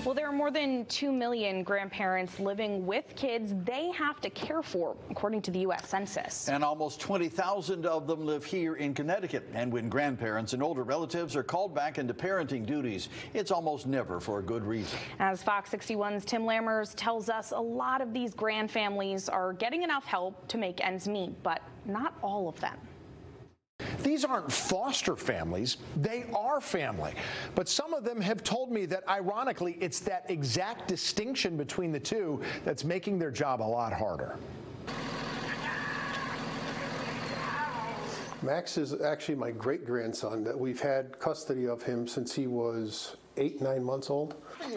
Well, there are more than 2 million grandparents living with kids they have to care for, according to the U.S. Census. And almost 20,000 of them live here in Connecticut. And when grandparents and older relatives are called back into parenting duties, it's almost never for a good reason. As Fox 61's Tim Lammers tells us, a lot of these grandfamilies are getting enough help to make ends meet, but not all of them. These aren't foster families, they are family. But some of them have told me that, ironically, it's that exact distinction between the two that's making their job a lot harder. Max is actually my great-grandson. That we've had custody of him since he was 8, 9 months old. Oh,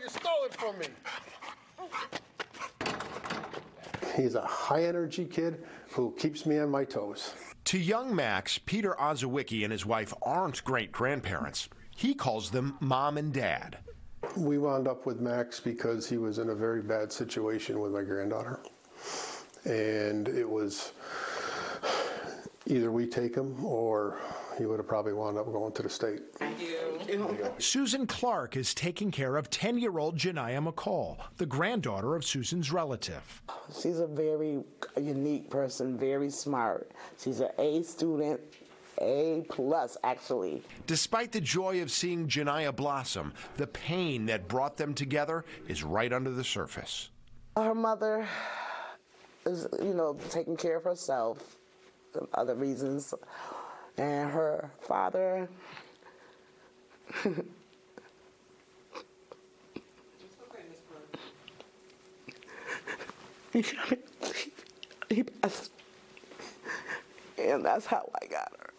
you stole it from me. He's a high-energy kid who keeps me on my toes. To young Max, Peter Ozawicki and his wife aren't great-grandparents. He calls them mom and dad. We wound up with Max because he was in a very bad situation with my granddaughter. And it was either we take him or he would have probably wound up going to the state. Thank you. Susan Clark is taking care of 10-year-old Janiah McCall, the granddaughter of Susan's relative. She's a very unique person, very smart. She's an A student, A+, actually. Despite the joy of seeing Janiah blossom, the pain that brought them together is right under the surface. Her mother is, taking care of herself and other reasons. And her father, he passed, and that's how I got her.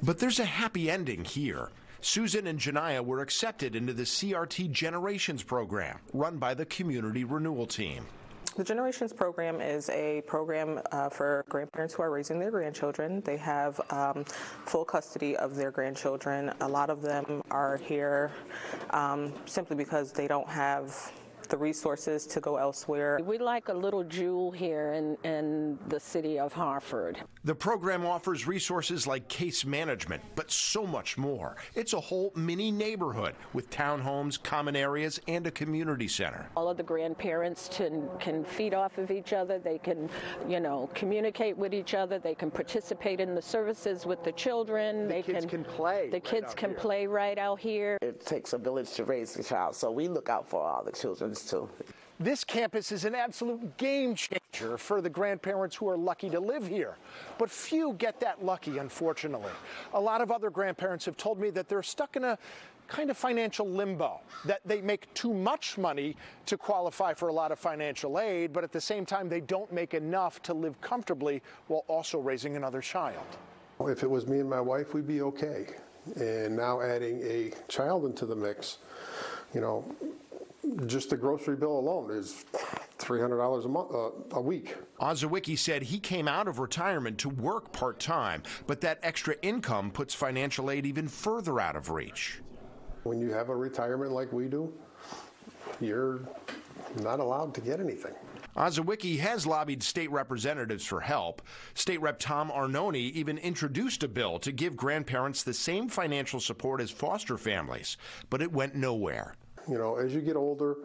But there's a happy ending here. Susan and Janiah were accepted into the CRT Generations program, run by the Community Renewal Team. The Generations program is a program for grandparents who are raising their grandchildren. They have full custody of their grandchildren. A lot of them are here simply because they don't have the resources to go elsewhere. We'd like a little jewel here in the city of Hartford. The program offers resources like case management, but so much more. It's a whole mini neighborhood with townhomes, common areas, and a community center. All of the grandparents can feed off of each other. They can, communicate with each other. They can participate in the services with the children. The kids can play. The kids can play right out here. It takes a village to raise a child, so we look out for all the children too. This campus is an absolute game changer for the grandparents who are lucky to live here. But few get that lucky, unfortunately. A lot of other grandparents have told me that they're stuck in a kind of financial limbo, that they make too much money to qualify for a lot of financial aid, but at the same time they don't make enough to live comfortably while also raising another child. If it was me and my wife, we'd be okay. And now adding a child into the mix, just the grocery bill alone is $300 a week. Ozawicki said he came out of retirement to work part-time, but that extra income puts financial aid even further out of reach. When you have a retirement like we do, you're not allowed to get anything. Ozawicki has lobbied state representatives for help. State Rep Tom Arnone even introduced a bill to give grandparents the same financial support as foster families, but it went nowhere. As you get older,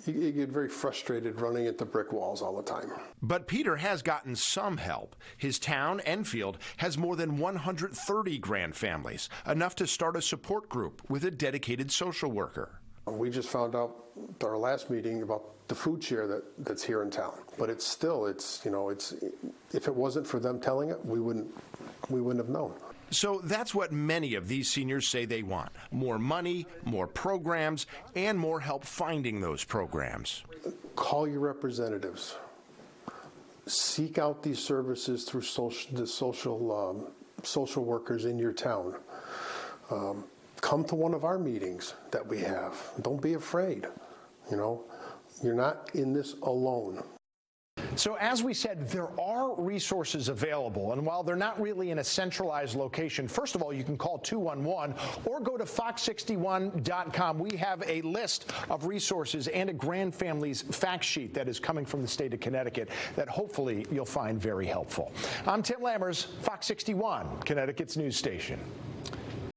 you get very frustrated running into brick walls all the time. But Peter has gotten some help. His town, Enfield, has more than 130 grandfamilies, enough to start a support group with a dedicated social worker. We just found out at our last meeting about the food share that's here in town. But it's if it wasn't for them telling it, we wouldn't have known. So that's what many of these seniors say they want: more money, more programs, and more help finding those programs. Call your representatives. Seek out these services through the social workers in your town. Come to one of our meetings that we have. Don't be afraid. You're not in this alone. So as we said, there are resources available, and while they're not really in a centralized location, first of all, you can call 211 or go to fox61.com. We have a list of resources and a Grandfamilies fact sheet that is coming from the state of Connecticut that hopefully you'll find very helpful. I'm Tim Lammers, Fox 61, Connecticut's news station.